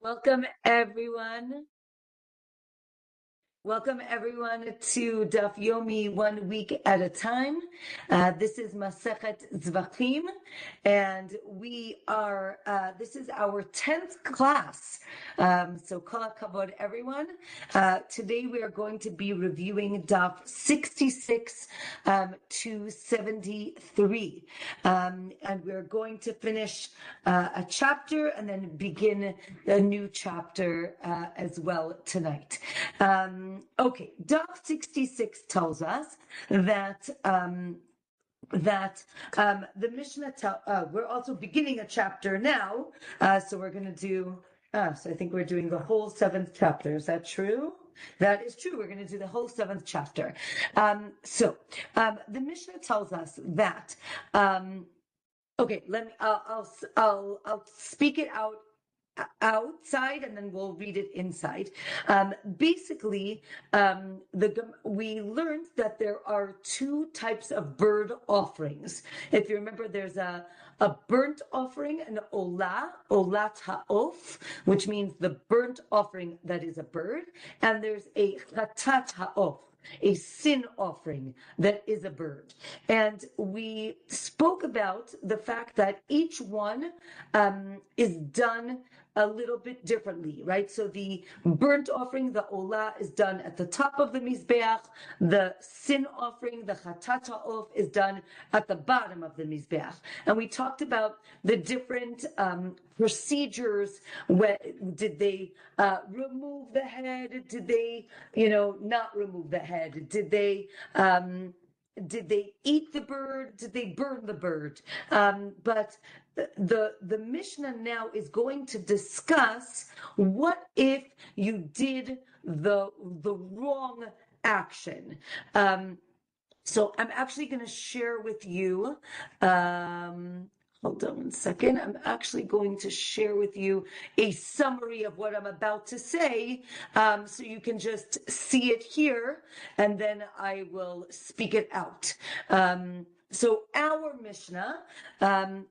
Welcome everyone. Welcome everyone to Daf Yomi 1 week at a time. This is Masechet Zevachim, and we are. This is our 10th class. So kol hakavod everyone. Today we are going to be reviewing Daf 66 to 73, and we're going to finish a chapter and then begin a new chapter as well tonight. Okay, Daf 66 tells us that the Mishnah we're also beginning a chapter now, so we're going to do. So I think we're doing the whole 7th chapter. Is that true? That is true. We're going to do the whole 7th chapter. The Mishnah tells us that. Okay, let me. I'll speak it out outside and then we'll read it inside. Basically, we learned that there are 2 types of bird offerings. If you remember, there's a burnt offering, an olat ha'of, which means the burnt offering that is a bird, and there's a chatat ha'of, a sin offering that is a bird. And we spoke about the fact that each one is done a little bit differently, right? So the burnt offering, the olah, is done at the top of the mizbeach. The sin offering, the chatat ha'of, is done at the bottom of the mizbeach. And we talked about the different procedures. Did they remove the head? Did they, not remove the head? Did they eat the bird? Did they burn the bird? But the Mishnah now is going to discuss what if you did the wrong action. So I'm actually going to share with you. Hold on 1 second. I'm actually going to share with you a summary of what I'm about to say, so you can just see it here, and then I will speak it out. So our Mishnah,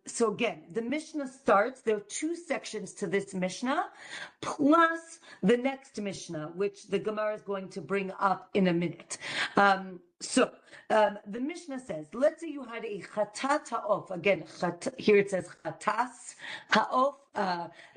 so again, the Mishnah starts, there are 2 sections to this Mishnah, plus the next Mishnah, which the Gemara is going to bring up in a minute. The Mishnah says, let's say you had a chatat ha'of, again, here it says chatas ha'of,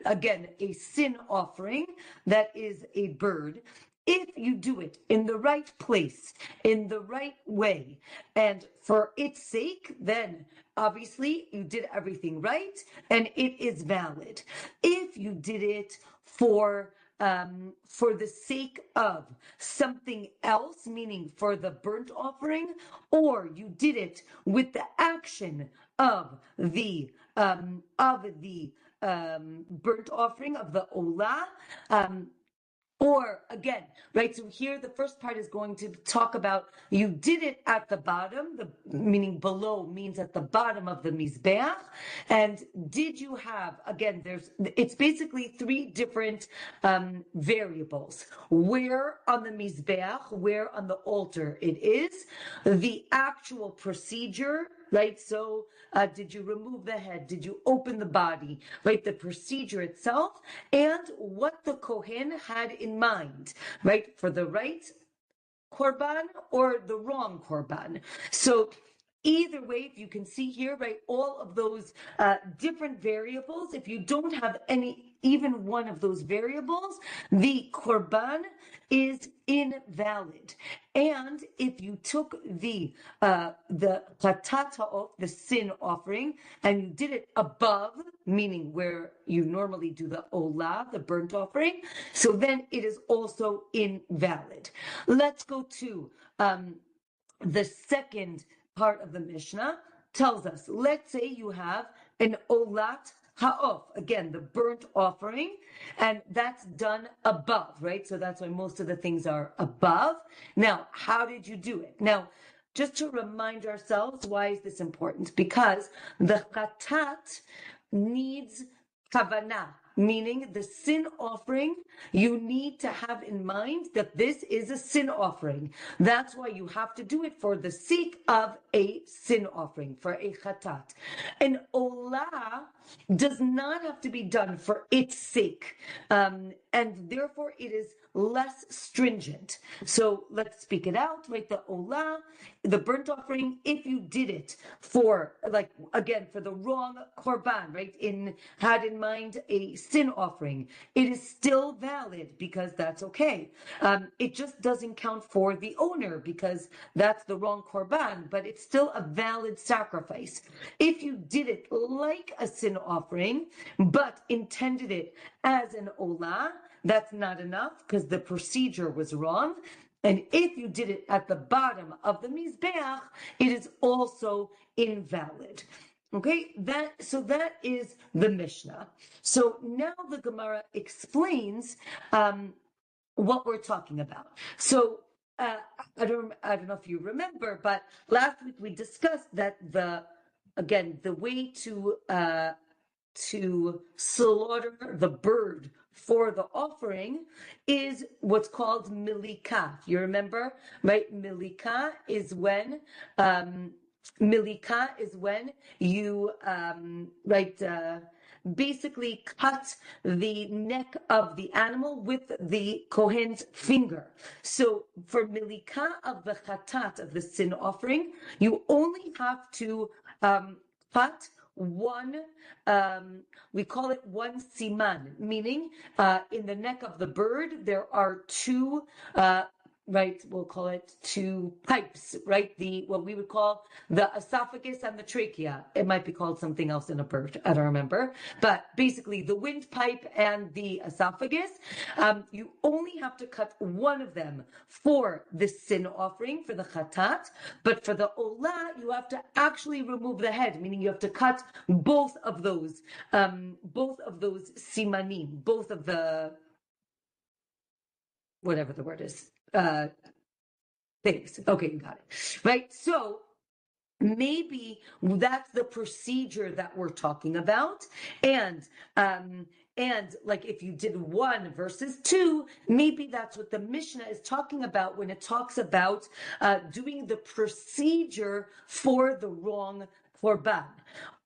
again, a sin offering that is a bird. If you do it in the right place, in the right way, and for its sake, then obviously you did everything right and it is valid. If you did it for the sake of something else, meaning for the burnt offering, or you did it with the action of the burnt offering, of the olah, or again, right? So here the first part is going to talk about you did it at the bottom, meaning below means at the bottom of the mizbeach. And did you have, again, it's basically 3 different variables. Where on the mizbeach, where on the altar it is, the actual procedure, right? So did you remove the head? Did you open the body? Right? The procedure itself, and what the Kohen had in mind, right? For the right korban or the wrong korban. So either way, if you can see here, right, all of those different variables, if you don't have even one of those variables, the korban is invalid. And if you took the chatat ha'of, the sin offering, and you did it above, meaning where you normally do the olah, the burnt offering, so then it is also invalid. Let's go to the second part of the Mishnah. Tells us, let's say you have an olat ha'of, again, the burnt offering, and that's done above, right? So that's why most of the things are above. Now, how did you do it? Now, just to remind ourselves, why is this important? Because the chatat needs kavanah. meaning the sin offering, you need to have in mind that this is a sin offering. That's why you have to do it for the sake of a sin offering, for a chatat. An olah does not have to be done for its sake, and therefore it is less stringent. So let's speak it out, right? The olah, the burnt offering, if you did it for, like, again, for the wrong korban, right? Had in mind a sin offering, it is still valid because that's okay. It just doesn't count for the owner because that's the wrong korban, but it's still a valid sacrifice. If you did it like a sin offering, but intended it as an olah, that's not enough because the procedure was wrong. And if you did it at the bottom of the mizbeach, it is also invalid. Okay, that is the Mishnah. So now the Gemara explains what we're talking about. So I don't know if you remember, but last week we discussed that the way to slaughter the bird for the offering is what's called milika. You remember, right? Milika is when you basically cut the neck of the animal with the Kohen's finger. So for milika of the chatat, of the sin offering, you only have to cut one, we call it one siman, meaning in the neck of the bird there are two we'll call it two pipes, right? What we would call the esophagus and the trachea. It might be called something else in a bird, I don't remember. But basically the windpipe and the esophagus, you only have to cut one of them for the sin offering, for the chatat. But for the olah, you have to actually remove the head, meaning you have to cut both of those simanim, both of the, whatever the word is, things. Okay, you got it. Right? So maybe that's the procedure that we're talking about. And like if you did 1 versus 2, maybe that's what the Mishnah is talking about when it talks about doing the procedure for the wrong korban.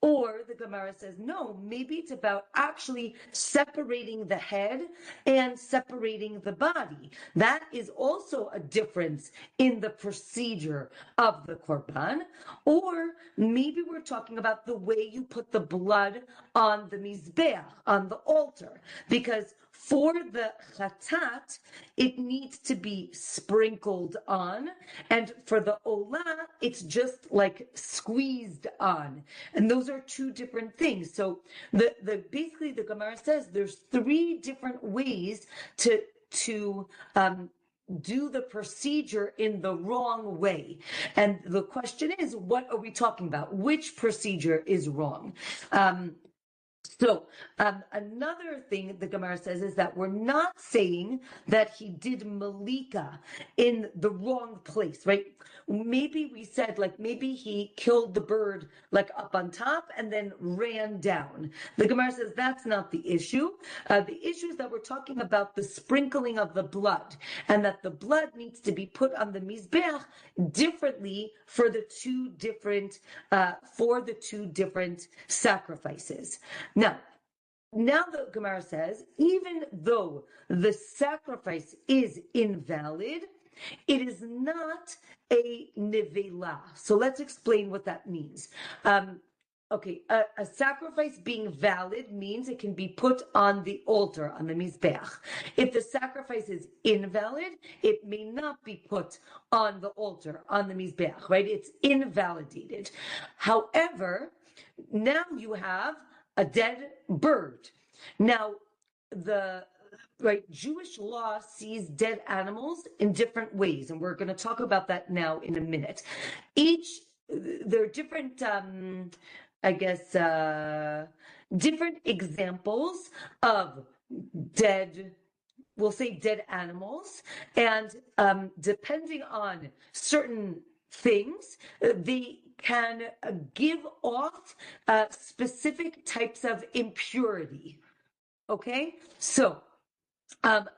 Or the Gemara says, no, maybe it's about actually separating the head and separating the body. That is also a difference in the procedure of the korban. Or maybe we're talking about the way you put the blood on the mizbeach, on the altar. Because for the chatat, it needs to be sprinkled on. And for the olah, it's just like squeezed on. And those are two different things. So basically the Gemara says there's 3 different ways to do the procedure in the wrong way. And the question is, what are we talking about? Which procedure is wrong? So another thing the Gemara says is that we're not saying that he did malika in the wrong place, right? Maybe we said, like, maybe he killed the bird like up on top and then ran down. The Gemara says that's not the issue. The issue is that we're talking about the sprinkling of the blood, and that the blood needs to be put on the mizbeach differently for the two different sacrifices. Now the Gemara says, even though the sacrifice is invalid, it is not a nevela. So let's explain what that means. A sacrifice being valid means it can be put on the altar, on the mizbeach. If the sacrifice is invalid, it may not be put on the altar, on the mizbeach, right? It's invalidated. However, now you have a dead bird. Now, Jewish law sees dead animals in different ways, and we're going to talk about that now in a minute. There are different, different examples of dead animals, and depending on certain things, they can give off specific types of impurity. Okay, so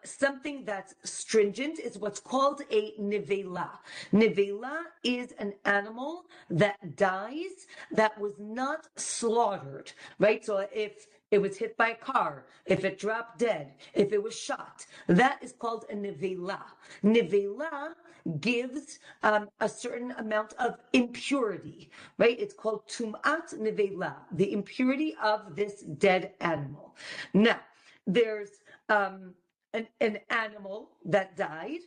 something that's stringent is what's called a nevela. Nevela is an animal that dies that was not slaughtered, right? So if it was hit by a car, if it dropped dead, if it was shot, that is called a nevela. Nevela gives a certain amount of impurity, right? It's called tum'at nevela, the impurity of this dead animal. Now, there's an animal that died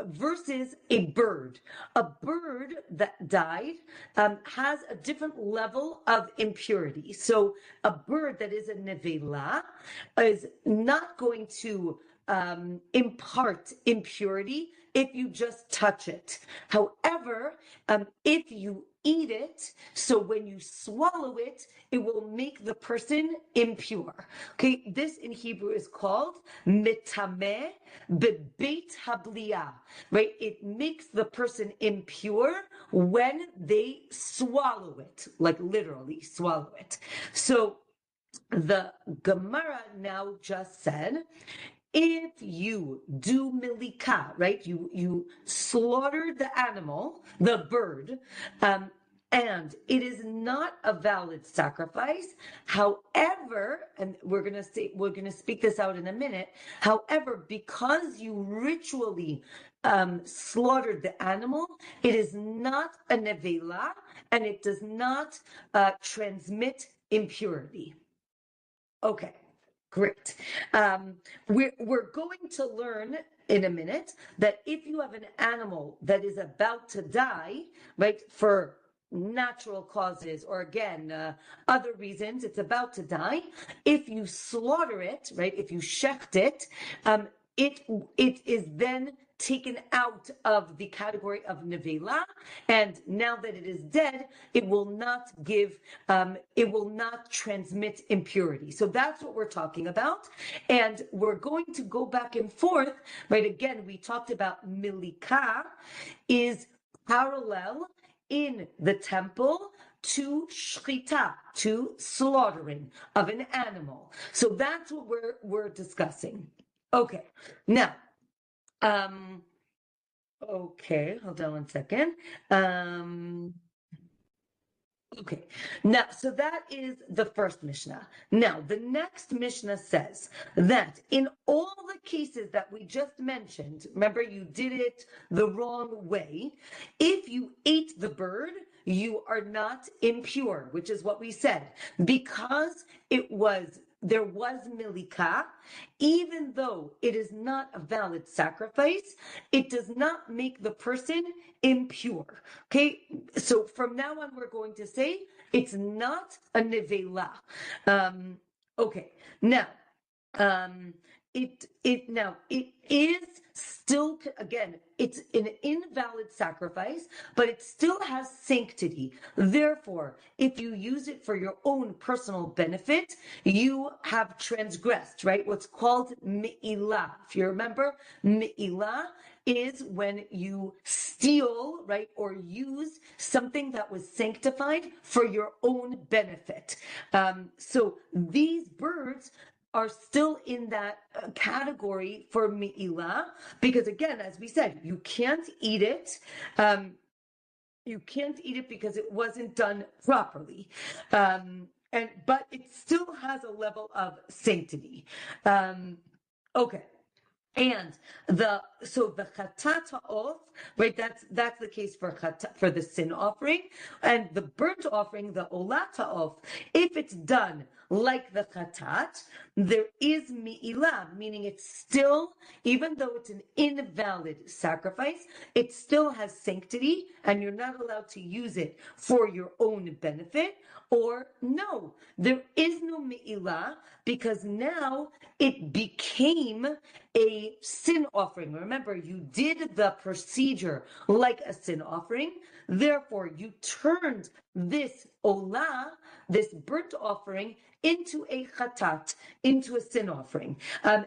versus a bird. A bird that died has a different level of impurity. So a bird that is a nevela is not going to impart impurity if you just touch it. However, if you eat it, so when you swallow it, it will make the person impure. Okay, this in Hebrew is called mitameh bebeit habliya, right? It makes the person impure when they swallow it, like literally swallow it. So the Gemara now just said, if you do milika, right? You slaughtered the animal, the bird, and it is not a valid sacrifice. However, and we're gonna speak this out in a minute. However, because you ritually slaughtered the animal, it is not a nevela, and it does not transmit impurity. Okay. Great. We're going to learn in a minute that if you have an animal that is about to die, right, for natural causes or again other reasons, it's about to die. If you slaughter it, right, if you shecht it, it is then taken out of the category of nevela, and now that it is dead, it will not transmit impurity. So that's what we're talking about, and we're going to go back and forth, right? Again, we talked about milika is parallel in the temple to shchita, to slaughtering of an animal. So that's what we're discussing. Okay, now, okay, hold on one second. Okay, now, so that is the first Mishnah. Now, the next Mishnah says that in all the cases that we just mentioned, remember you did it the wrong way, if you ate the bird, you are not impure, which is what we said, because there was milika, even though it is not a valid sacrifice, it does not make the person impure. Okay, so from now on, we're going to say it's not a nevela. Okay, now, it is still, again, it's an invalid sacrifice, but it still has sanctity. Therefore, if you use it for your own personal benefit, you have transgressed, right? What's called me'ilah. If you remember, me'ilah is when you steal, right, or use something that was sanctified for your own benefit. So these birds are still in that category for me'ilah, because again, as we said, you can't eat it. You can't eat it because it wasn't done properly. But it still has a level of sanctity. Okay. And the chatat ha'of, right? That's the case for the sin offering, and the burnt offering, the olat ha'of. If it's done like the chatat, there is mi'ilah, meaning it's still, even though it's an invalid sacrifice, it still has sanctity, and you're not allowed to use it for your own benefit. Or no, there is no mi'ilah because now it became a sin offering. Remember, you did the procedure like a sin offering. Therefore, you turned this olah, this burnt offering, into a chatat, into a sin offering. And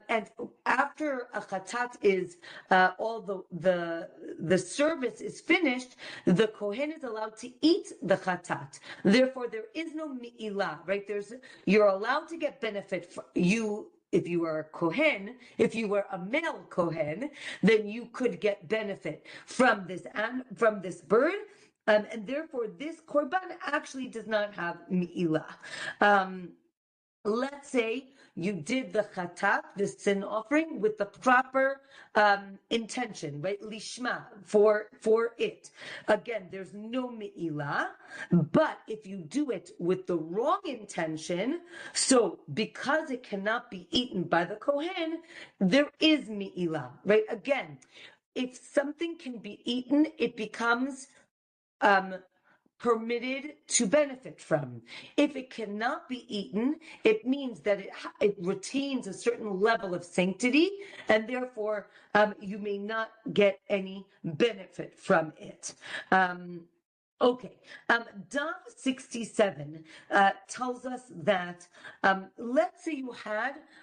after a chatat is all the service is finished, the kohen is allowed to eat the chatat. Therefore, there is no mi'ilah, right? You're allowed to get benefit. if you were a Kohen, if you were a male Kohen, then you could get benefit from this bird. And therefore, this korban actually does not have mi'ilah. Let's say you did the chatat, the sin offering, with the proper intention, right? Lishma, for it. Again, there's no mi'ilah, but if you do it with the wrong intention, so because it cannot be eaten by the Kohen, there is mi'ilah, right? Again, if something can be eaten, it becomes permitted to benefit from. If it cannot be eaten, it means that it retains a certain level of sanctity, and therefore you may not get any benefit from it. Okay, Dov 67 tells us that, let's say you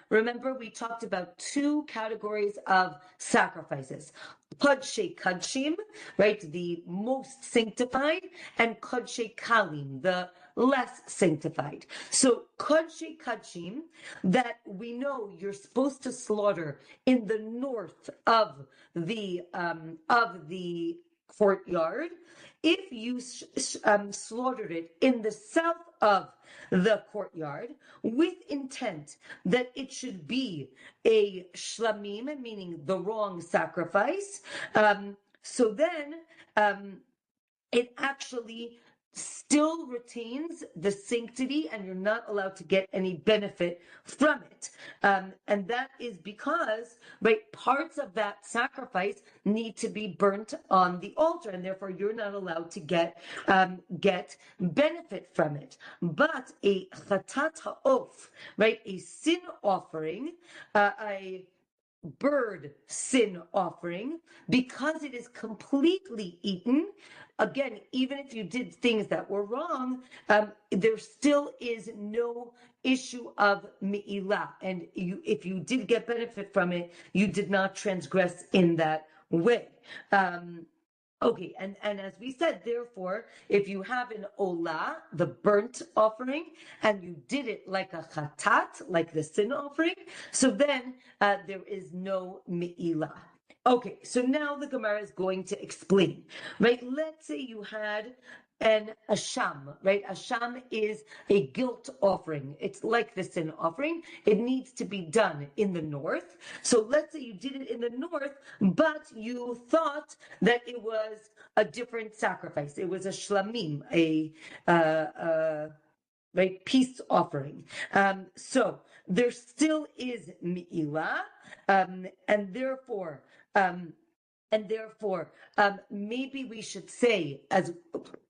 remember we talked about two categories of sacrifices. Kodshe Kadshim, right, the most sanctified, and Kodshe Kalim, the less sanctified. So Kodshe Kadshim, that we know you're supposed to slaughter in the north of the courtyard. If you slaughtered it in the south of the courtyard with intent that it should be a shlamim, meaning the wrong sacrifice, so then it actually still retains the sanctity and you're not allowed to get any benefit from it. And that is because, right, parts of that sacrifice need to be burnt on the altar, and therefore you're not allowed to get benefit from it. But a chatat ha'of, right, a sin offering, a bird sin offering, because it is completely eaten, again, even if you did things that were wrong, there still is no issue of mi'ilah. And if you did get benefit from it, you did not transgress in that way. Okay, and as we said, therefore, if you have an olah, the burnt offering, and you did it like a chatat, like the sin offering, so then there is no mi'ilah. Okay, so now the Gemara is going to explain, right? Let's say you had an asham, right? Asham is a guilt offering. It's like the sin offering. It needs to be done in the north. So let's say you did it in the north, but you thought that it was a different sacrifice. It was a shlamim, right, peace offering. So there still is mi'ilah, and therefore, maybe we should say, as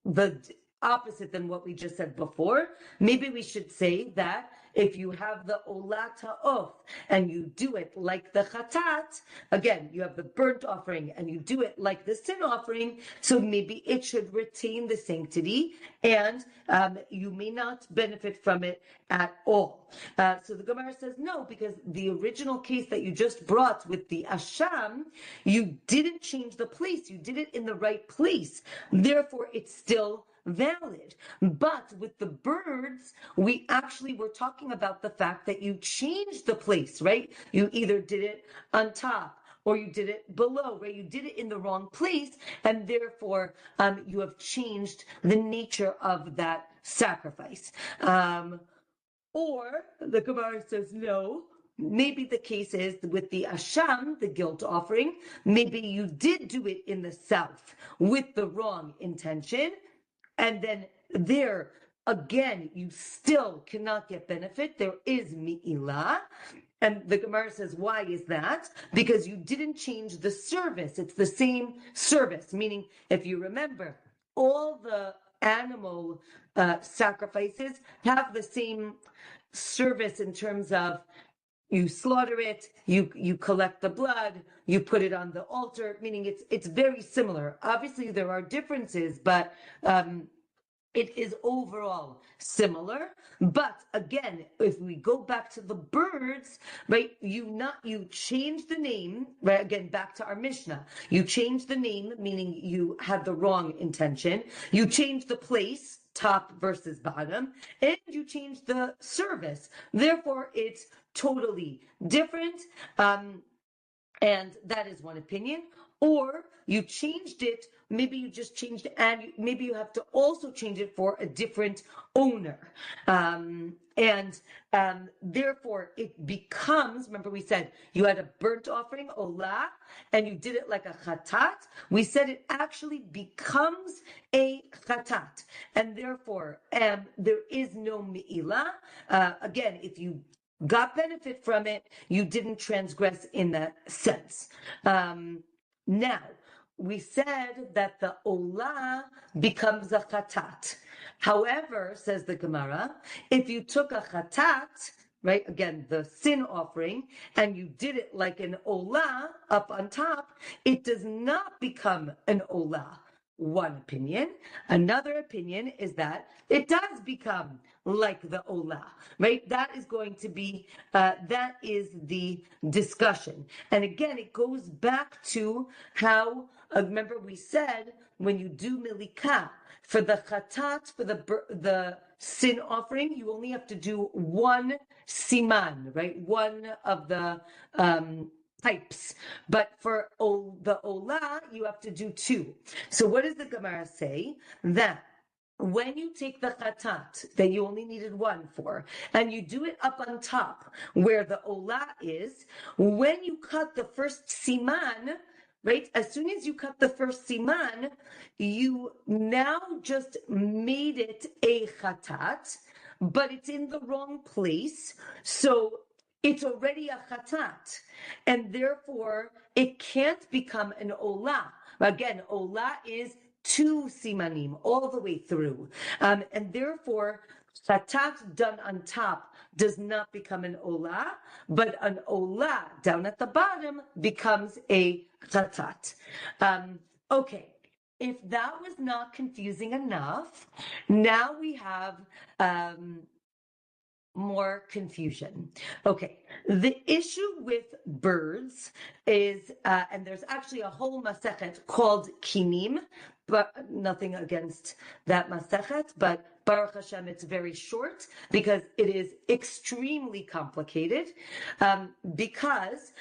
the opposite than what we just said before, maybe we should say that if you have the olat ha'of and you do it like the chatat, again, you have the burnt offering and you do it like the sin offering, so maybe it should retain the sanctity and you may not benefit from it at all. So the Gemara says no, because the original case that you just brought with the asham, you didn't change the place, you did it in the right place, therefore it's still valid. But with the birds, we actually were talking about the fact that you changed the place, right? You either did it on top or you did it below, right? You did it in the wrong place, and therefore you have changed the nature of that sacrifice. Or the Gemara says no. Maybe the case is with the asham, the guilt offering, maybe you did do it in the south with the wrong intention, and then there, again, you still cannot get benefit. There is mi'ilah. And the Gemara says, why is that? Because you didn't change the service. It's the same service, meaning, if you remember, all the animal sacrifices have the same service in terms of you slaughter it, you collect the blood, you put it on the altar, meaning it's very similar. Obviously, there are differences, but it is overall similar. But again, if we go back to the birds, right, you change the name, right? Again, back to our Mishnah. You change the name, meaning you had the wrong intention. You change the place, top versus bottom, and you change the service. Therefore, it's totally different. And that is one opinion. Or you changed it, maybe you just changed it, and maybe you have to also change it for a different owner. Therefore, it becomes, remember we said you had a burnt offering, olah, and you did it like a chatat. We said it actually becomes a chatat. And therefore, there is no me'ilah. Again, if you got benefit from it, you didn't transgress in that sense. Now, we said that the olah becomes a chatat. However, says the Gemara, if you took a chatat, right, again, the sin offering, and you did it like an olah up on top, it does not become an olah. One opinion. Another opinion is that it does become like the olah, right? That is going to be, that is the discussion. And again, it goes back to how, remember we said, when you do milika, for the chatat, for the sin offering, you only have to do one siman, right? One of the types, but for the olah, you have to do two. So what does the Gemara say? That when you take the chatat that you only needed one for, and you do it up on top where the olah is, when you cut the first siman, right? As soon as you cut the first siman, you now just made it a chatat, but it's in the wrong place. So it's already a chatat, and therefore it can't become an olah. Again, olah is two simanim all the way through, and therefore chatat done on top does not become an olah, but an olah down at the bottom becomes a chatat. Okay. If that was not confusing enough, now we have more confusion. Okay, the issue with birds is, and there's actually a whole masechet called kinim, but nothing against that masechet, but Baruch Hashem, it's very short because it is extremely complicated. Because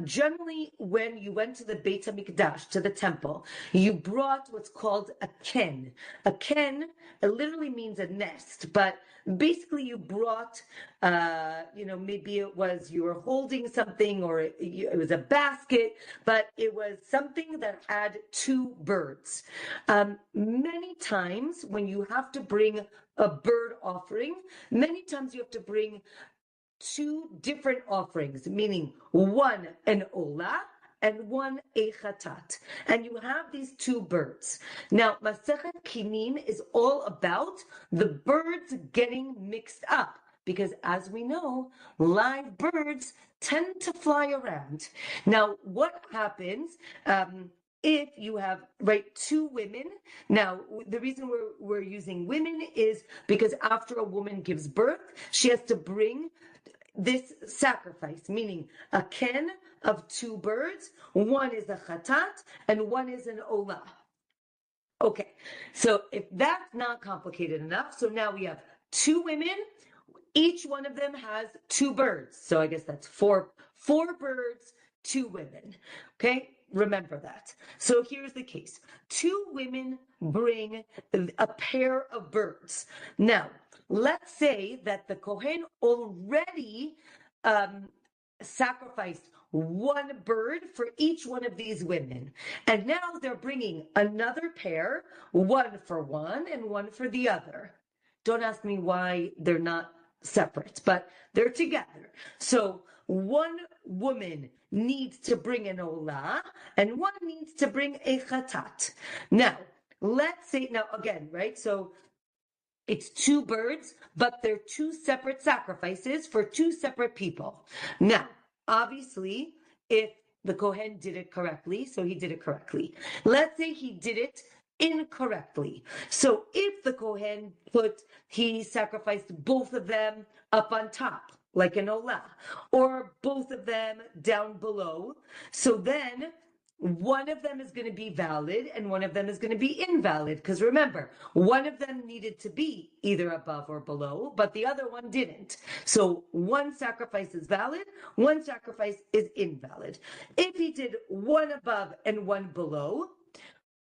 generally, when you went to the Beit HaMikdash, to the temple, you brought what's called a ken. A ken, it literally means a nest, but basically you brought, maybe it was you were holding something, or it was a basket, but it was something that had two birds. Many times when you have to bring a bird offering, many times you have to bring two different offerings, meaning one an olah and one a chatat, and you have these two birds. Now, Masechet Kinim is all about the birds getting mixed up, because as we know, live birds tend to fly around. Now, what happens if you have, two women? Now, the reason we're using women is because after a woman gives birth, she has to bring this sacrifice, meaning a ken of two birds. One is a chatat and one is an olah. Okay, so if that's not complicated enough, so now we have two women. Each one of them has two birds. So I guess that's four birds, two women. Okay, remember that. So here's the case. Two women bring a pair of birds. Now, let's say that the Kohen already sacrificed one bird for each one of these women. And now they're bringing another pair, one for one and one for the other. Don't ask me why they're not separate, but they're together. So one woman needs to bring an olah and one needs to bring a chatat. Now, let's say, again, so it's two birds, but they're two separate sacrifices for two separate people. Now, obviously, if the Kohen did it correctly, so he did it correctly. Let's say he did it incorrectly. So if the Kohen he sacrificed both of them up on top, like an olah, or both of them down below, so then one of them is going to be valid and one of them is going to be invalid. Because remember, one of them needed to be either above or below, but the other one didn't. So one sacrifice is valid, one sacrifice is invalid. If he did one above and one below,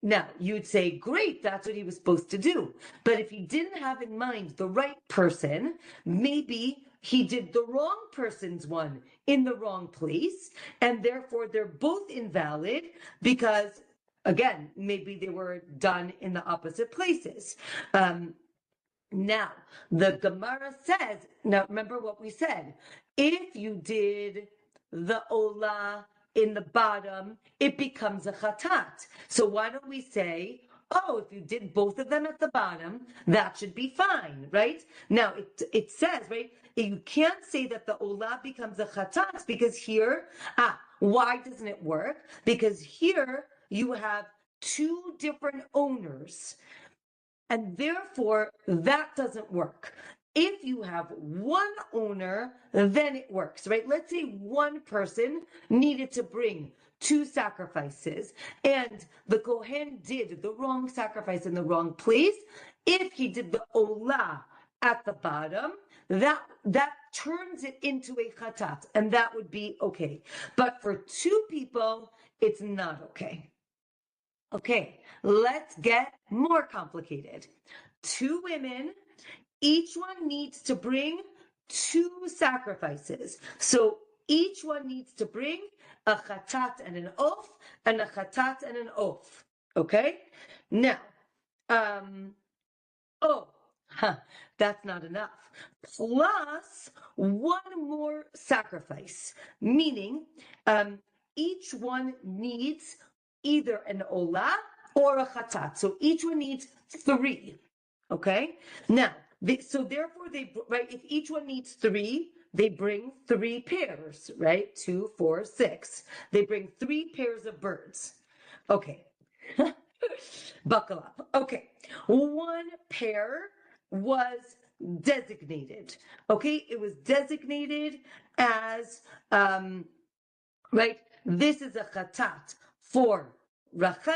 now, you'd say, great, that's what he was supposed to do. But if he didn't have in mind the right person, maybe he did the wrong person's one in the wrong place, and therefore they're both invalid because, again, maybe they were done in the opposite places. Now, the Gemara says, now remember what we said, if you did the Ola in the bottom, it becomes a chatat. So why don't we say, oh, if you did both of them at the bottom, that should be fine, right? Now, it says, right, you can't say that the Ola becomes a chatat because here, why doesn't it work? Because here you have two different owners. And therefore, that doesn't work. If you have one owner, then it works, right? Let's say one person needed to bring two sacrifices, and the Kohen did the wrong sacrifice in the wrong place. If he did the Olah at the bottom, that turns it into a chatat, and that would be okay. But for two people, it's not okay. Okay, let's get more complicated. Two women, each one needs to bring two sacrifices. So each one needs to bring a chatat and an oath, and a chatat and an oath. Okay? Now, that's not enough. Plus one more sacrifice, meaning each one needs either an olah or a chatat. So each one needs three. Okay? Now, so therefore, right, if each one needs three, they bring three pairs, right? 2, 4, 6. They bring three pairs of birds. Okay. Buckle up. Okay. One pair was designated. Okay? It was designated as, right? This is a chatat for Rachel,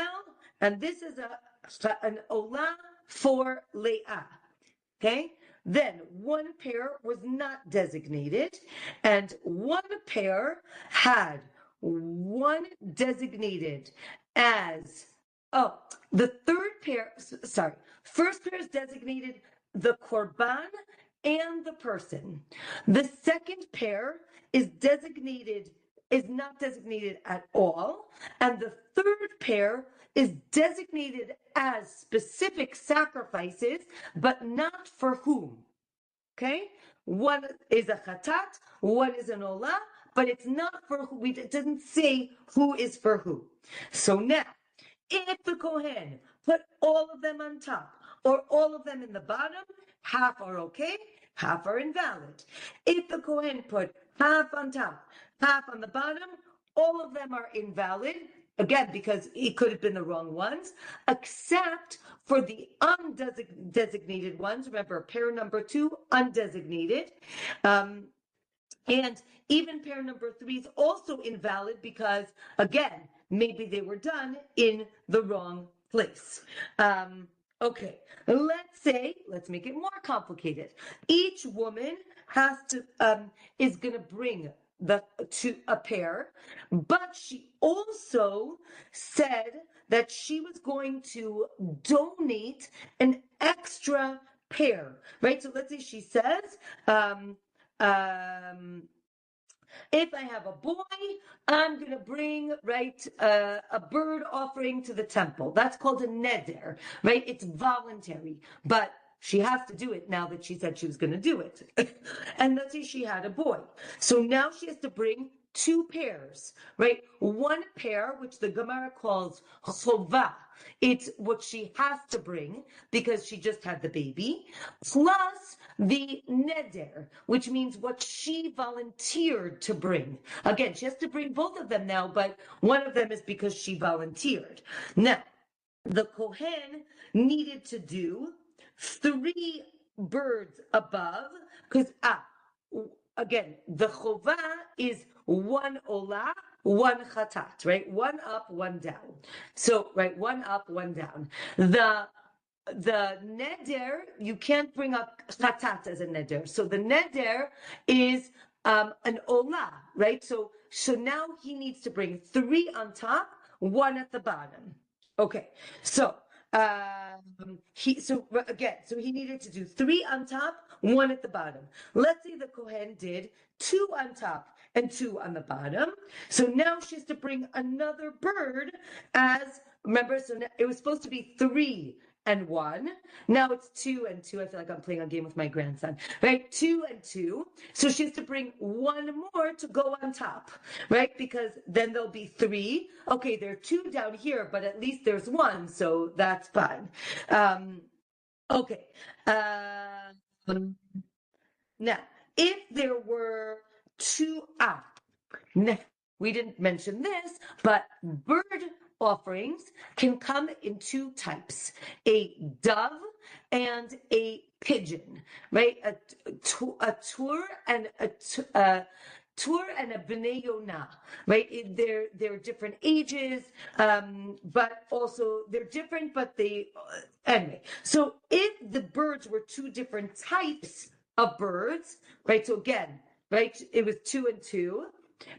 and this is an olah for Leah. Okay? Then one pair was not designated, and one pair had one designated as, the third pair, sorry, first pair is designated the korban and the person. The second pair is not designated at all, and the third pair is designated as specific sacrifices, but not for whom. Okay? One is a chatat, one is an olah, but it's not for who. It doesn't say who is for who. So now, if the Kohen put all of them on top or all of them in the bottom, half are okay, half are invalid. If the Kohen put half on top, half on the bottom, all of them are invalid, again, because it could have been the wrong ones, except for the undesignated ones. Remember, pair number 2, undesignated. And even pair number 3 is also invalid because, again, maybe they were done in the wrong place. Okay, let's make it more complicated. Each woman is going to bring a pair, but she also said that she was going to donate an extra pair, right? So let's say she says, if I have a boy, I'm going to bring, right, a bird offering to the temple. That's called a neder, right? It's voluntary, but she has to do it now that she said she was going to do it. And let's say she had a boy. So now she has to bring 2 pairs, right? One pair, which the Gemara calls chova. It's what she has to bring because she just had the baby, plus the neder, which means what she volunteered to bring. Again, she has to bring both of them now, but one of them is because she volunteered. Now, the Kohen needed to do 3 birds above, because, again, the chova is 1 olah one chatat, right? One up, one down. So, right, one up, one down. The neder, you can't bring up chatat as a neder. So the neder is an olah, right? So now he needs to bring 3 on top, 1 at the bottom. Okay, so he needed to do 3 on top, 1 at the bottom. Let's say the Kohen did 2 on top and 2 on the bottom. So now she has to bring another bird remember, so it was supposed to be 3 and 1. Now it's 2 and 2. I feel like I'm playing a game with my grandson, right? 2 and 2. So she has to bring 1 more to go on top, right? Because then there'll be 3. Okay, there are 2 down here, but at least there's 1, so that's fine. Okay. Now, if there were 2 we didn't mention this, but bird offerings can come in 2 types: a dove and a pigeon, right? A tur and a bnei yonah, right? They're different ages, but also they're different, but anyway. So if the birds were 2 different types of birds, right? So again, right, it was 2 and 2.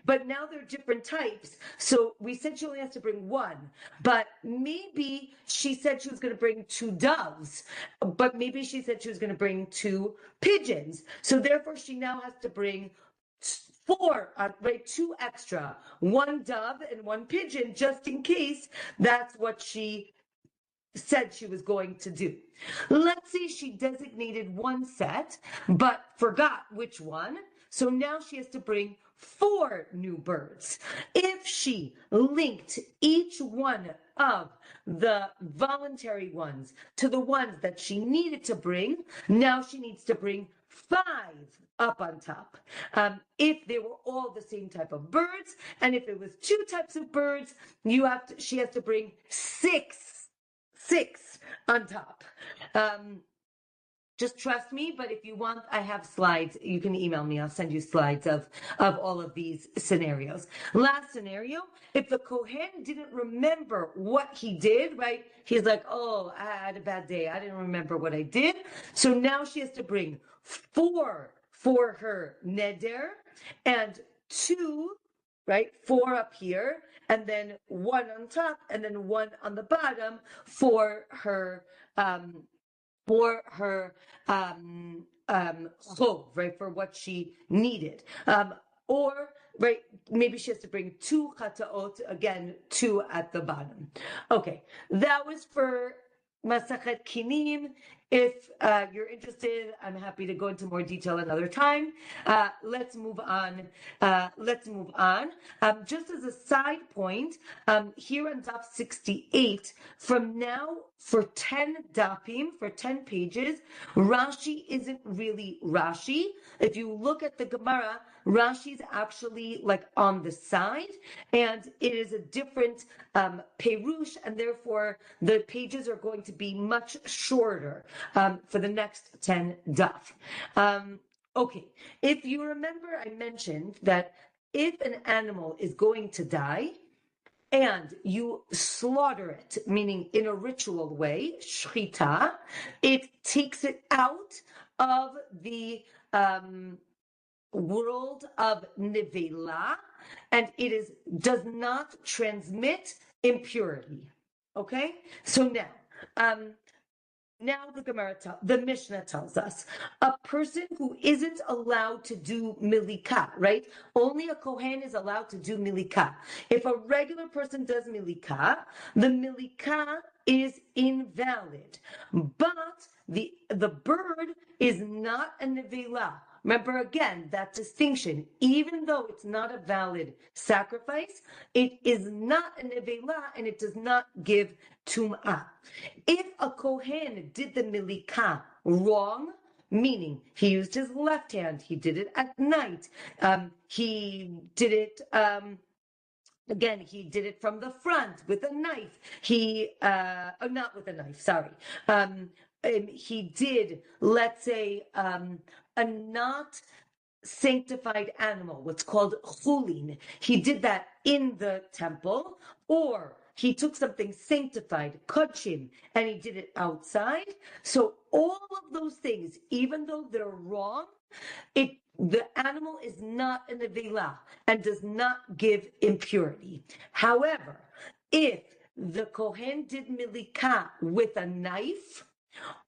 But now they're different types. So we said she only has to bring 1. But maybe she said she was going to bring 2 doves. But maybe she said she was going to bring 2 pigeons. So therefore, she now has to bring 4, right? 2 extra. 1 dove and 1 pigeon, just in case that's what she said she was going to do. Let's say she designated 1 set, but forgot which one. So now she has to bring 4 new birds. If she linked each one of the voluntary ones to the ones that she needed to bring, now she needs to bring 5 up on top. If they were all the same type of birds, and if it was 2 types of birds, she has to bring 6 on top. Just trust me, but if you want, I have slides. You can email me. I'll send you slides of all of these scenarios. Last scenario, if the Kohen didn't remember what he did, right? He's like, oh, I had a bad day. I didn't remember what I did. So now she has to bring 4 for her neder and 2, right? 4 up here, and then 1 on top, and then 1 on the bottom for her chov, right, for what she needed. Or, right, maybe she has to bring 2 chataot, again, 2 at the bottom. Okay, that was for Masachet Kinim. If you're interested, I'm happy to go into more detail another time. Let's move on. Just as a side point, here on Daf 68, from now for 10 dapim, for 10 pages, Rashi isn't really Rashi. If you look at the Gemara, Rashi's actually like on the side, and it is a different perush, and therefore the pages are going to be much shorter for the next 10 daf. Okay, if you remember, I mentioned that if an animal is going to die and you slaughter it, meaning in a ritual way, shchita, it takes it out of the world of nevela, and it does not transmit impurity. Okay, so now the Mishnah tells us a person who isn't allowed to do milika, right? Only a Kohen is allowed to do milika. If a regular person does milika, the milika is invalid. But the bird is not a nevela. Remember again, that distinction. Even though it's not a valid sacrifice, it is not a nevela and it does not give tum'ah. If a Kohen did the milika wrong, meaning he used his left hand, he did it at night, he did it... Again, he did it from the front with a knife. Not with a knife, sorry. He did, let's say, a not sanctified animal, what's called chulin. He did that in the temple, or he took something sanctified, kodshim, and he did it outside. So all of those things, even though they're wrong, the animal is not an avila and does not give impurity. However, if the Kohen did milika with a knife,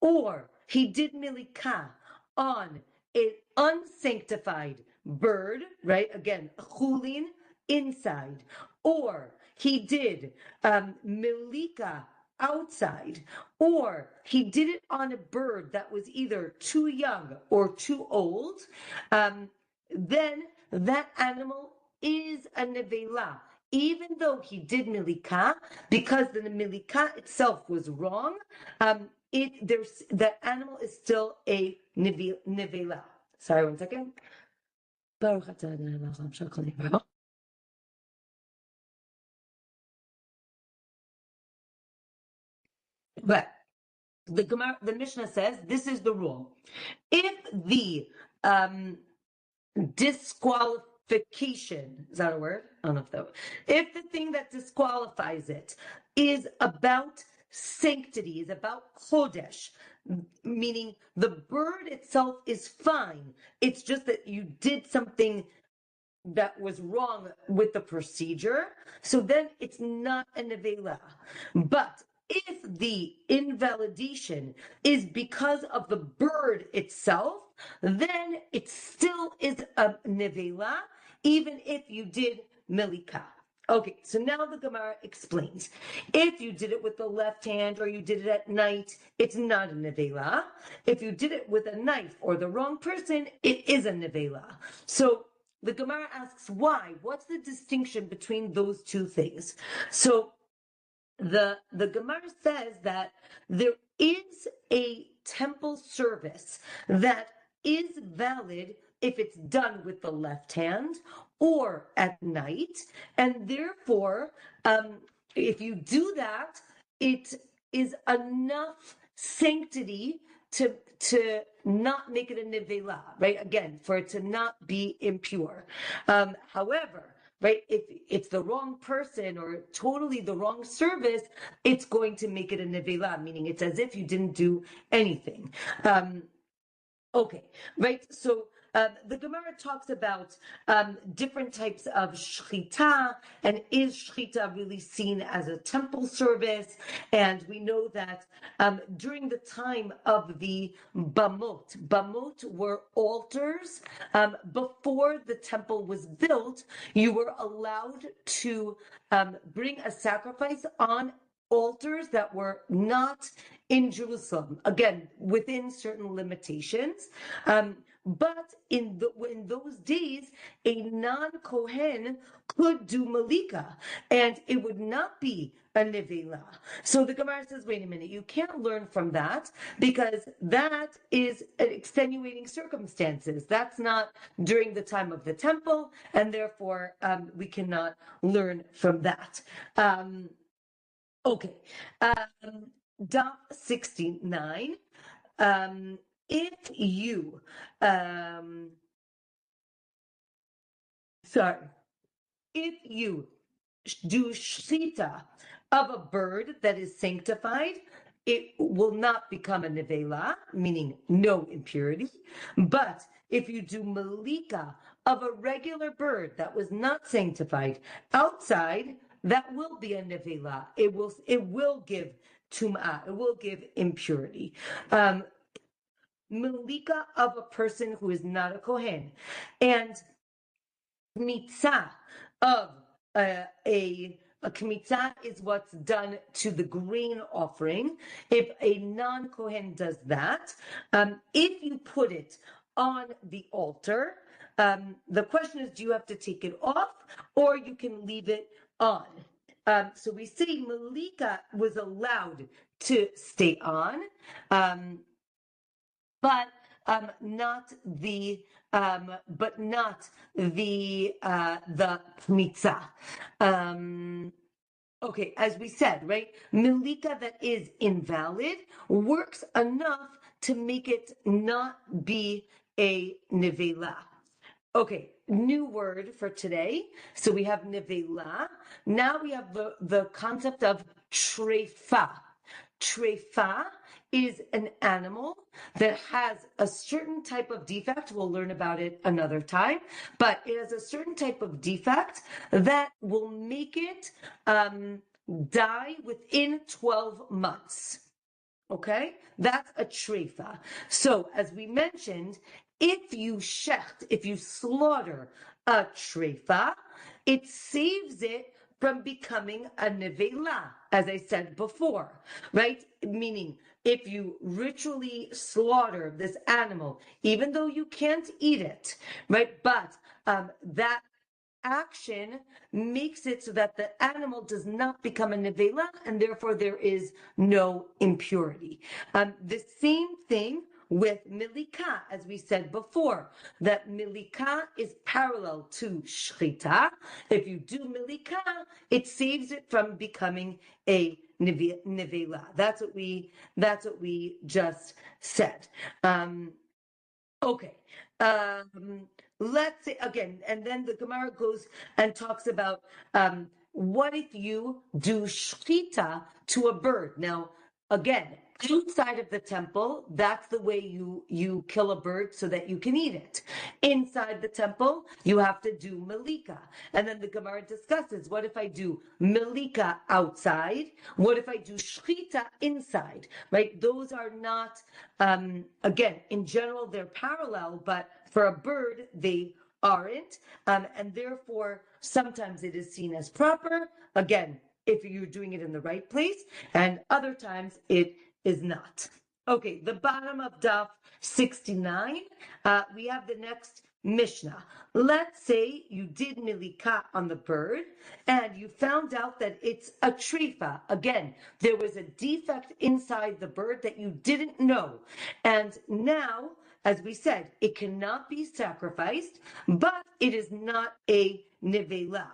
or he did milika on an unsanctified bird, right? Again, chulin inside, or he did milika outside, or he did it on a bird that was either too young or too old, then that animal is a nevela, even though he did milika, because the milika itself was wrong. The animal is still a nevela. Sorry, 1 second. But the Gemara, the Mishnah says this is the rule: if the disqualification, is that a word? I don't know if that. If the thing that disqualifies it is about sanctity, is about chodesh, meaning the bird itself is fine. It's just that you did something that was wrong with the procedure, so then it's not a nevela. But if the invalidation is because of the bird itself, then it still is a nevela, even if you did milika. Okay, so now the Gemara explains. If you did it with the left hand or you did it at night, it's not a nevela. If you did it with a knife or the wrong person, it is a nevela. So the Gemara asks why? What's the distinction between those two things? So the Gemara says that there is a temple service that is valid if it's done with the left hand or at night, and therefore, if you do that, it is enough sanctity to not make it a nevela, right? Again, for it to not be impure. However, right, if it's the wrong person or totally the wrong service, it's going to make it a nevela, meaning it's as if you didn't do anything. Okay, right, so the Gemara talks about different types of shchita, and is shchita really seen as a temple service? And we know that during the time of the bamot were altars. Before the temple was built, you were allowed to bring a sacrifice on altars that were not in Jerusalem, again, within certain limitations. But in those days, a non-Kohen could do malika, and it would not be a nevela. So the Gemara says, wait a minute, you can't learn from that, because that is an extenuating circumstances. That's not during the time of the temple, and therefore we cannot learn from that. Okay, daf 69. If you, if you do shchita of a bird that is sanctified, it will not become a nevela, meaning no impurity. But if you do malika of a regular bird that was not sanctified outside, that will be a nevela. It will give tum'ah. It will give impurity. Malika of a person who is not a kohen, and kmitza of a kmitza is what's done to the grain offering. If a non-kohen does that, if you put it on the altar, the question is, do you have to take it off, or you can leave it on? So we say malika was allowed to stay on, but not the kmitza. Okay, as we said, right, malika that is invalid works enough to make it not be a nevela. Okay, new word for today. So we have nevela. Now we have the concept of treifa. Treifa is an animal that has a certain type of defect. We'll learn about it another time, but it has a certain type of defect that will make it die within 12 months. Okay, that's a treifa. So, as we mentioned, if you slaughter a treifa, it saves it from becoming a nevela, as I said before, right? Meaning, if you ritually slaughter this animal, even though you can't eat it, right? But that action makes it so that the animal does not become a nevela, and therefore there is no impurity. The same thing with milika, as we said before, that milika is parallel to shchita. If you do milika, it saves it from becoming a nevela. That's what we just said. Okay. Let's say again, and then the Gemara goes and talks about what if you do shchita to a bird. Now, again, outside of the temple, that's the way you kill a bird so that you can eat it. Inside the temple, you have to do malika. And then the Gemara discusses, what if I do malika outside? What if I do shchita inside? Right? Those are not, again, in general, they're parallel, but for a bird, they aren't. And therefore, sometimes it is seen as proper. Again, if you're doing it in the right place, and other times it is not. Okay, the bottom of Daf 69, we have the next Mishnah. Let's say you did milika on the bird and you found out that it's a treifa. Again, there was a defect inside the bird that you didn't know. And now, as we said, it cannot be sacrificed, but it is not a nevela.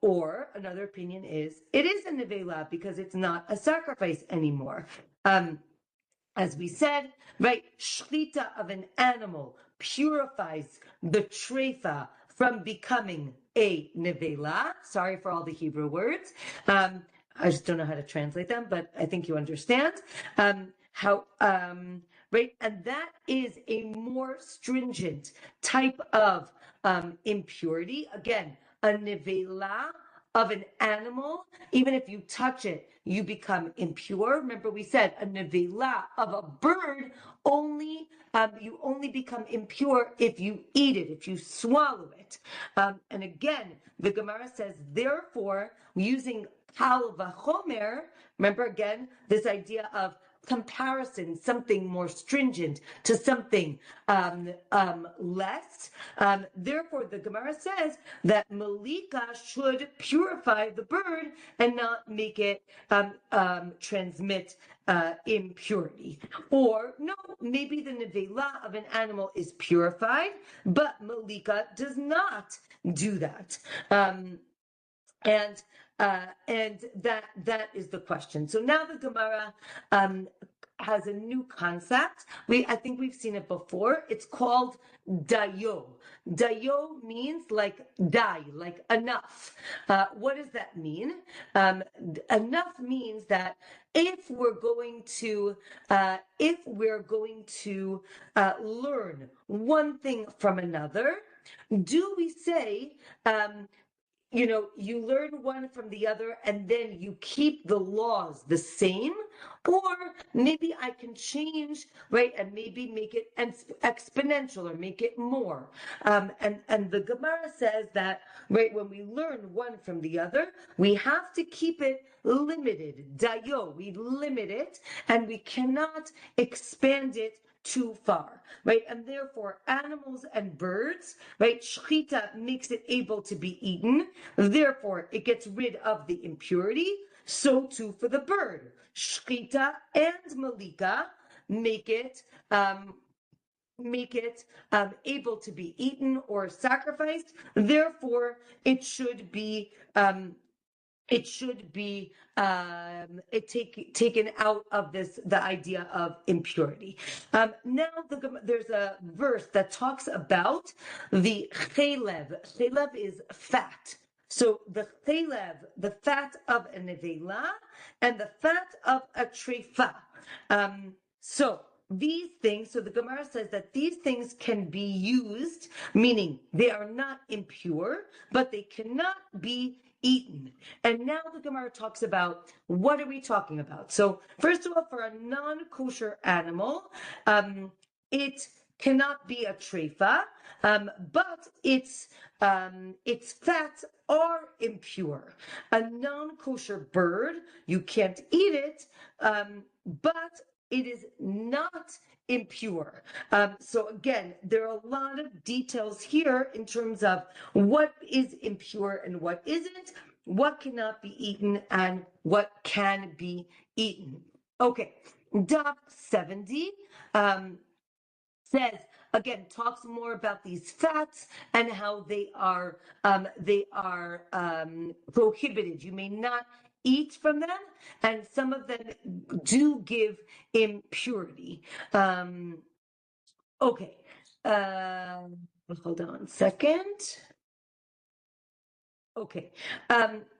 Or another opinion is it is a nevela because it's not a sacrifice anymore. As we said, right, shchita of an animal purifies the treifa from becoming a nevela. Sorry for all the Hebrew words. I just don't know how to translate them, but I think you understand. Right, and that is a more stringent type of impurity. Again, a nevela of an animal, even if you touch it, you become impure. Remember, we said a nevela of a bird you only become impure if you eat it, if you swallow it. And again, the Gemara says, therefore, using kal vachomer, remember again, this idea of comparison, something more stringent to something less. Therefore, the Gemara says that malika should purify the bird and not make it transmit impurity. Or no, maybe the nevela of an animal is purified, but malika does not do that. And that is the question. So now the Gemara has a new concept. I think we've seen it before. It's called dayo. Dayo means like die, like enough. What does that mean? Enough means that if we're going to learn one thing from another, do we say you learn one from the other and then you keep the laws the same, or maybe I can change, right, and maybe make it exponential or make it more. And the Gemara says that, right, when we learn one from the other, we have to keep it limited. Dayo, we limit it, and we cannot expand it too far, right? And therefore, animals and birds, right? Shchita makes it able to be eaten. Therefore, it gets rid of the impurity. So too for the bird. Shchita and malika make it able to be eaten or sacrificed. Therefore, it should be it should be taken out of the idea of impurity. Now there's a verse that talks about the chelev. Chelev is fat. So the chelev, the fat of a nevela, and the fat of a treifa. So these things, so the Gemara says that these things can be used, meaning they are not impure, but they cannot be eaten. And now the Gemara talks about, what are we talking about? So first of all, for a non-kosher animal, it cannot be a treifa, but its fats are impure. A non-kosher bird, you can't eat it, but it is not impure. So again, there are a lot of details here in terms of what is impure and what isn't, what cannot be eaten and what can be eaten. Okay, Daf 70 says, again, talks more about these fats and how they are prohibited. You may not eat from them, and some of them do give impurity. Okay, hold on a second. Okay.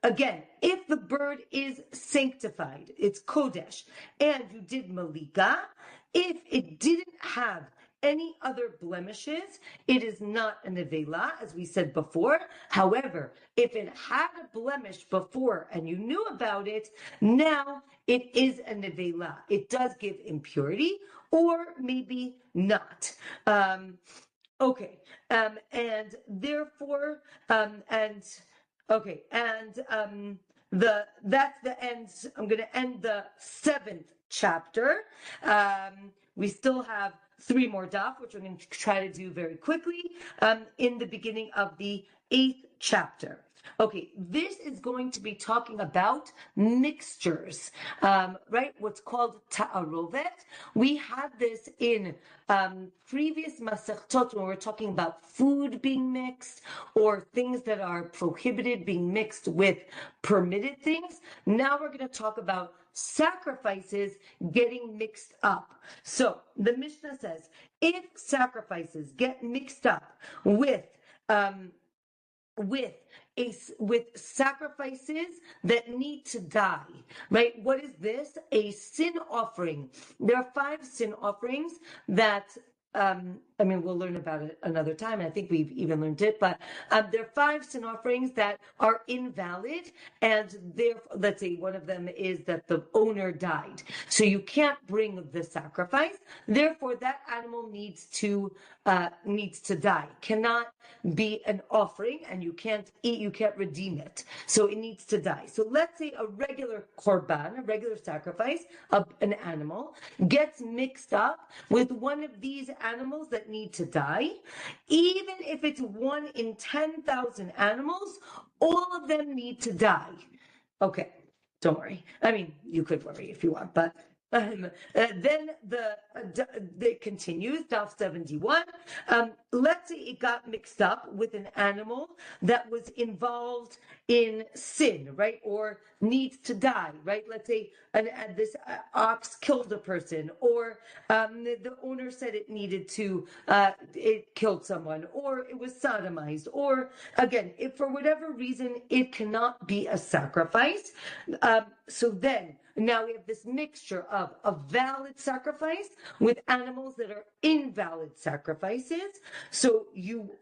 Again, if the bird is sanctified, it's kodesh, and you did malika, if it didn't have any other blemishes, it is not a nevela, as we said before. However, if it had a blemish before and you knew about it, now it is a nevela. It does give impurity, or maybe not. Okay, and therefore, that's the end. I'm going to end the 7th chapter. We still have 3 more daf, which I'm going to try to do very quickly, in the beginning of the 8th chapter. Okay, this is going to be talking about mixtures, right? What's called ta'arovet. We had this in previous masechtot when we're talking about food being mixed or things that are prohibited being mixed with permitted things. Now we're going to talk about sacrifices getting mixed up. So the Mishnah says, if sacrifices get mixed up with sacrifices that need to die, right? What is this? A sin offering. There are 5 sin offerings that we'll learn about it another time. I think we've even learned it, but there are 5 sin offerings that are invalid, and let's say one of them is that the owner died, so you can't bring the sacrifice. Therefore, that animal needs to die. Cannot be an offering, and you can't redeem it. So it needs to die. So let's say a regular korban, a regular sacrifice of an animal, gets mixed up with one of these animals that need to die. Even if it's 1 in 10,000 animals, all of them need to die. Okay, don't worry. I mean, you could worry if you want, but then it continues, Daf 71. Let's say it got mixed up with an animal that was involved in sin, right? Or needs to die, right? Let's say this ox killed a person, or the owner said it needed to, it killed someone, or it was sodomized, or again, if for whatever reason it cannot be a sacrifice. So then, now we have this mixture of a valid sacrifice with animals that are invalid sacrifices. So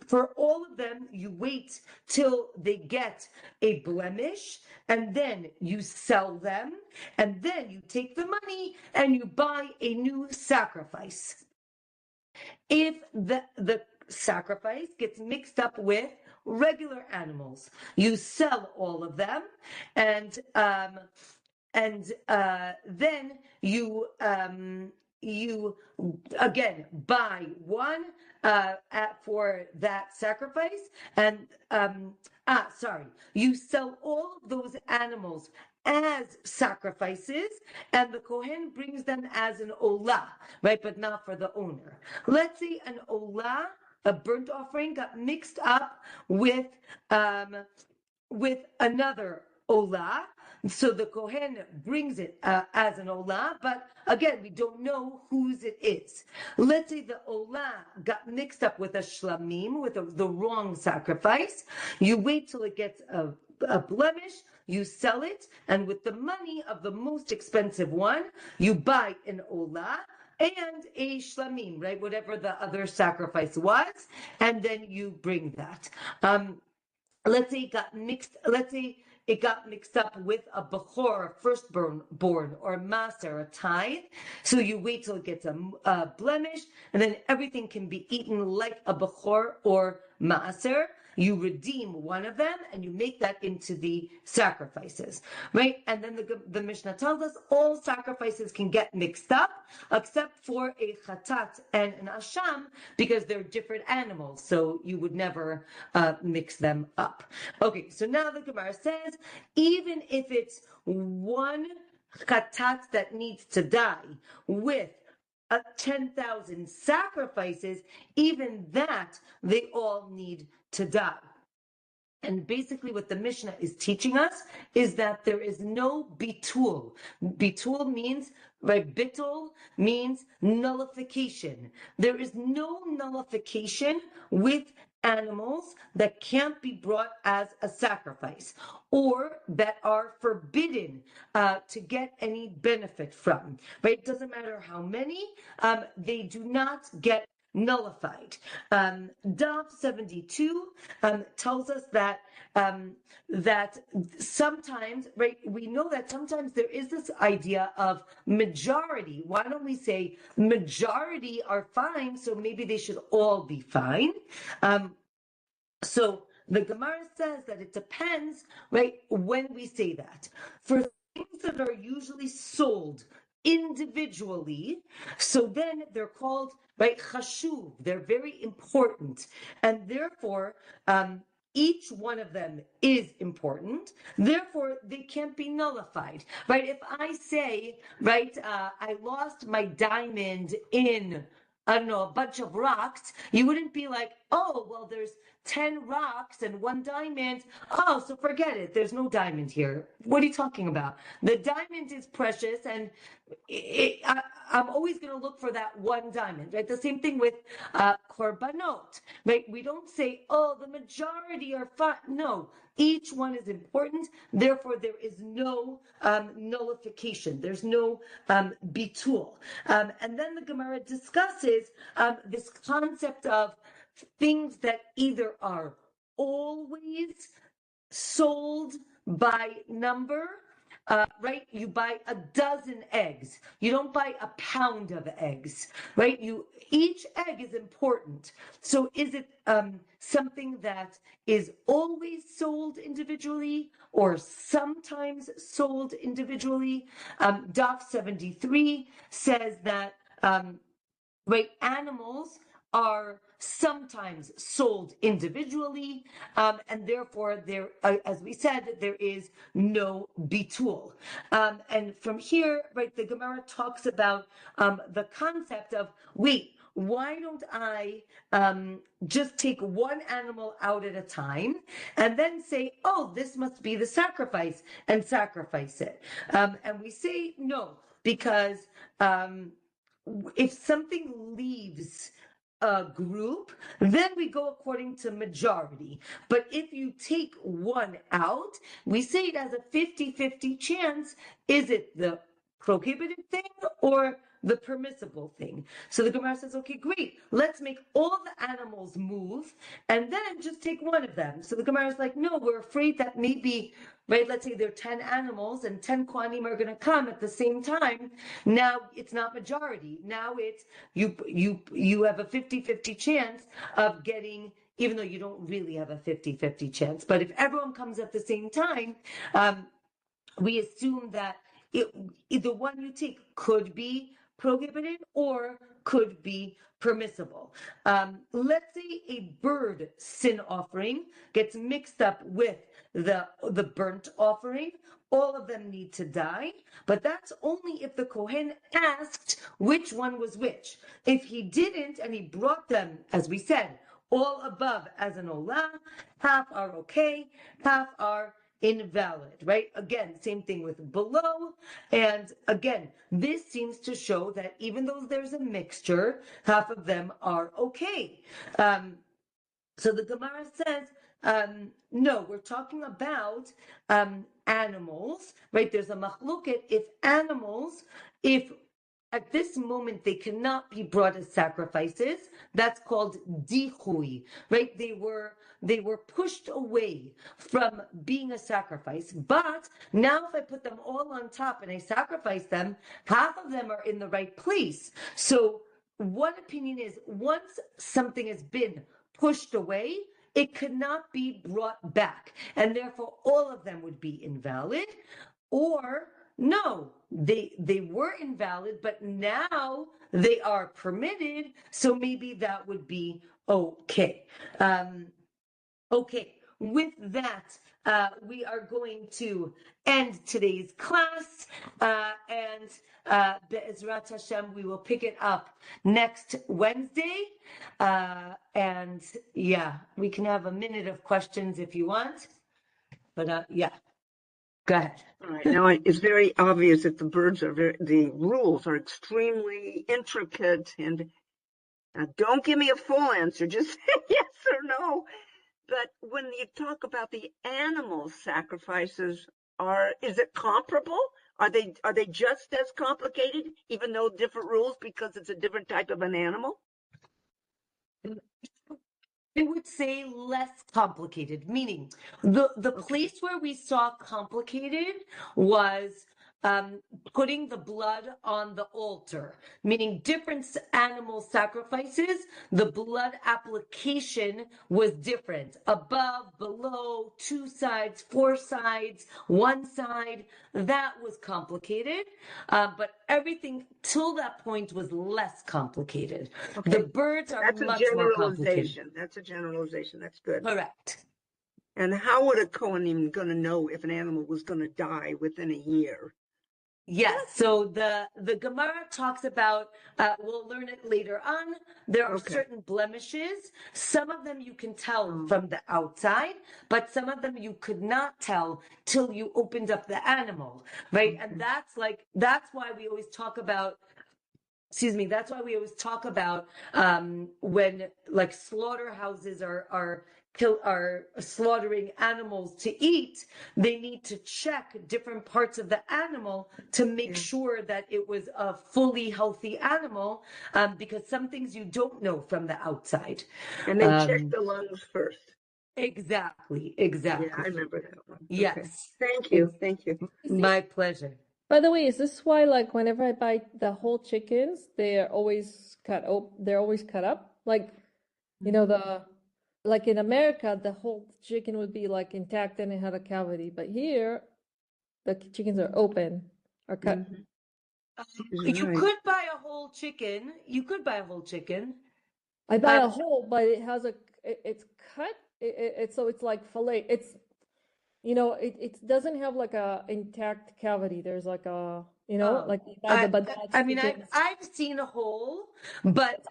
for all of them, you wait till they get a blemish, and then you sell them, and then you take the money and you buy a new sacrifice. If the sacrifice gets mixed up with regular animals, you sell all of them, and then you again buy one for that sacrifice, and you sell all of those animals as sacrifices, and the Kohen brings them as an olah, right? But not for the owner. Let's say an olah, a burnt offering, got mixed up with another olah. So the Kohen brings it as an olah, but again, we don't know whose it is. Let's say the olah got mixed up with a shlamim, with the wrong sacrifice. You wait till it gets a blemish, you sell it, and with the money of the most expensive one, you buy an olah and a shlamim, right? Whatever the other sacrifice was, and then you bring that. Let's say it got mixed. Let's say it got mixed up with a bechor, a firstborn, or a maser, a tithe. So you wait till it gets a blemish, and then everything can be eaten like a bechor or maser. You redeem one of them, and you make that into the sacrifices, right? And then the Mishnah tells us all sacrifices can get mixed up, except for a chatat and an asham, because they're different animals, so you would never mix them up. Okay, so now the Gemara says, even if it's one chatat that needs to die with 10,000 sacrifices, even that they all need to die. And basically what the Mishnah is teaching us is that there is no bitul. Bitul means, right, bitul means nullification. There is no nullification with animals that can't be brought as a sacrifice or that are forbidden to get any benefit from, right? It doesn't matter how many, they do not get nullified. Daf 72 tells us that that sometimes, right, we know that sometimes there is this idea of majority. Why don't we say majority are fine, so maybe they should all be fine? So the Gemara says that it depends, right, when we say that. For things that are usually sold individually, so then they're called, right, chashuv. They're very important, and therefore each one of them is important. Therefore, they can't be nullified, right? If I say, right, I lost my diamond in, I don't know, a bunch of rocks, you wouldn't be like, oh, well, there's 10 rocks and one diamond. Oh, so forget it. There's no diamond here. What are you talking about? The diamond is precious, and I'm always going to look for that one diamond, right? The same thing with korbanot, right? We don't say, oh, the majority are fine. No, each one is important. Therefore, there is no nullification. There's no bitul. And then the Gemara discusses this concept of things that either are always sold by number, right? You buy a dozen eggs. You don't buy a pound of eggs, right? Each egg is important. So is it something that is always sold individually or sometimes sold individually? Daf 73 says that, right, animals are sometimes sold individually, and therefore there, as we said, there is no bitul. And from here, right, the Gemara talks about the concept of, wait, why don't I just take one animal out at a time and then say, oh, this must be the sacrifice, and sacrifice it? And we say no, because if something leaves a group, then we go according to majority. But if you take one out, we say it has a 50-50 chance. Is it the prohibited thing or the permissible thing? So the Gemara says, okay, great, let's make all the animals move and then just take one of them. So the Gemara is like, no, we're afraid that maybe, right, let's say there are 10 animals and 10 Kohanim are going to come at the same time. Now it's not majority. Now it's you have a 50-50 chance of getting, even though you don't really have a 50-50 chance. But if everyone comes at the same time, we assume that the one you take could be prohibited or could be permissible. Let's say a bird sin offering gets mixed up with the burnt offering. All of them need to die, but that's only if the Kohen asked which one was which. If he didn't and he brought them, as we said, all above as an olah, half are okay, half are invalid, right? Again, same thing with below. And again, this seems to show that even though there's a mixture, half of them are okay. So the Gemara says, no, we're talking about animals, right? There's a machluket if at this moment they cannot be brought as sacrifices. That's called dichui, right? They were pushed away from being a sacrifice. But now if I put them all on top and I sacrifice them, half of them are in the right place. So one opinion is once something has been pushed away, it could not be brought back, and therefore all of them would be invalid. Or no, they were invalid, but now they are permitted, so maybe that would be okay. Okay, with that, we are going to end today's class, and Be'ezrat Hashem, we will pick it up next Wednesday. And yeah, we can have a minute of questions if you want. But yeah, go ahead. All right. Now, it's very obvious that the rules are extremely intricate, and don't give me a full answer, just say yes or no. But when you talk about the animal sacrifices, is it comparable? Are they just as complicated, even though different rules because it's a different type of an animal? I would say less complicated, meaning the place where we saw complicated was putting the blood on the altar, meaning different animal sacrifices, the blood application was different. Above, below, 2 sides, 4 sides, 1 side, that was complicated. But everything till that point was less complicated. Okay. The birds are much more complicated. That's a generalization. That's good. Correct. And how would a Kohanim going to know if an animal was going to die within a year? Yes, so the Gemara talks about, we'll learn it later on, there are certain blemishes. Some of them you can tell from the outside, but some of them you could not tell till you opened up the animal, right? And that's why we always talk about, when like slaughterhouses are slaughtering animals to eat, they need to check different parts of the animal to make sure that it was a fully healthy animal, because some things you don't know from the outside. And they check the lungs first. Exactly. Yeah, I remember that one. Yes. Okay. Thank you. My pleasure. By the way, is this why, like, whenever I buy the whole chickens, they're always cut up? Like, you know, like in America, the whole chicken would be like intact and it had a cavity, but here, the chickens are open, are cut. You could buy a whole chicken. I buy a whole, but it has it's cut. So it's like fillet. It's, you know, it doesn't have like a intact cavity. There's like a, you know, like you buy I've seen a whole, but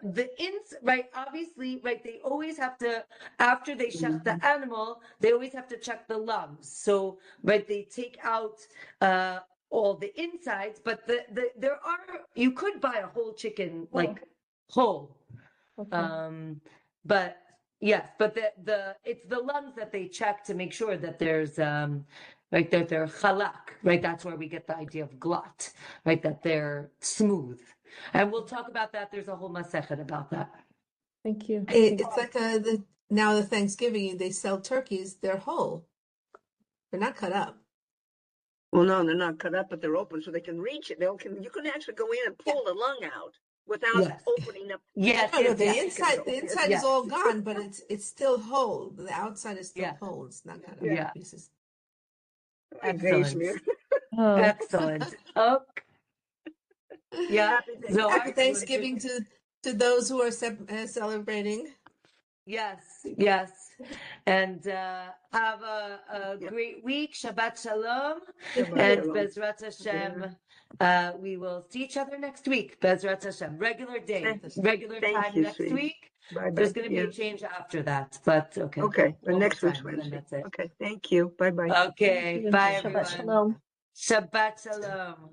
right, obviously, right, they always have to, after they shech the animal, they always have to check the lungs. So, right, they take out all the insides, but you could buy a whole chicken, like whole. Okay. But yes, but it's the lungs that they check to make sure that there's right, that they're chalak, right? That's where we get the idea of glut, right? That they're smooth. And we'll talk about that. There's a whole masechet about that. Thank you. It's like now the Thanksgiving, they sell turkeys, they're whole. They're not cut up. Well, no, they're not cut up, but they're open so they can reach it. You can actually go in and pull the lung out without opening up. Yes. No, the inside is all gone, but it's still whole. The outside is still whole. It's not cut up in pieces. Excellent. Excellent. Okay. Yeah. So happy Thanksgiving to those who are celebrating. Yes. And have a great week. Shabbat Shalom. And Bezrat Hashem, we will see each other next week. Bezrat Hashem. Regular day, regular time next week. Bye-bye. There's going to be a change after that, but okay. Okay, the next week's Overtime, and then Wednesday. that's it. Okay, thank you. Bye-bye. Okay, bye Shabbat everyone. shalom. Shabbat shalom.